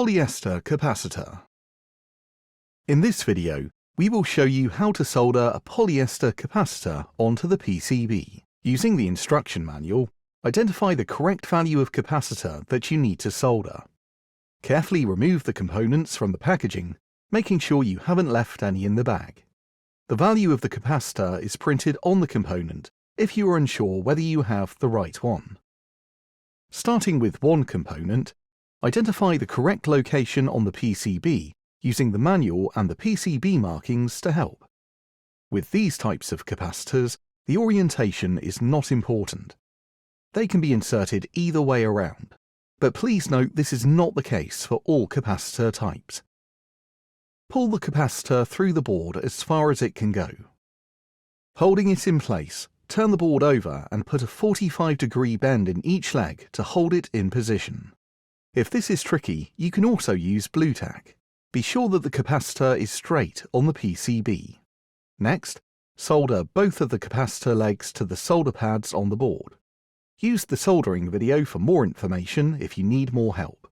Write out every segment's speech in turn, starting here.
polyester capacitor. In this video, we will show you how to solder a polyester capacitor onto the PCB. Using the instruction manual, identify the correct value of capacitor that you need to solder. Carefully remove the components from the packaging, making sure you haven't left any in the bag. The value of the capacitor is printed on the component if you are unsure whether you have the right one. Starting with one component, identify the correct location on the PCB using the manual and the PCB markings to help. With these types of capacitors, the orientation is not important. They can be inserted either way around, but please note this is not the case for all capacitor types. Pull the capacitor through the board as far as it can go. Holding it in place, turn the board over and put a 45-degree bend in each leg to hold it in position. If this is tricky, you can also use blue tack. Be sure that the capacitor is straight on the PCB. Next, solder both of the capacitor legs to the solder pads on the board. Use the soldering video for more information if you need more help.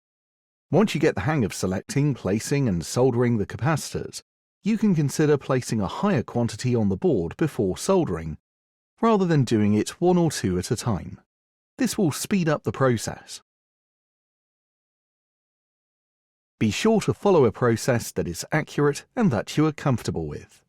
Once you get the hang of selecting, placing and soldering the capacitors, you can consider placing a higher quantity on the board before soldering, rather than doing it one or two at a time. This will speed up the process. Be sure to follow a process that is accurate and that you are comfortable with.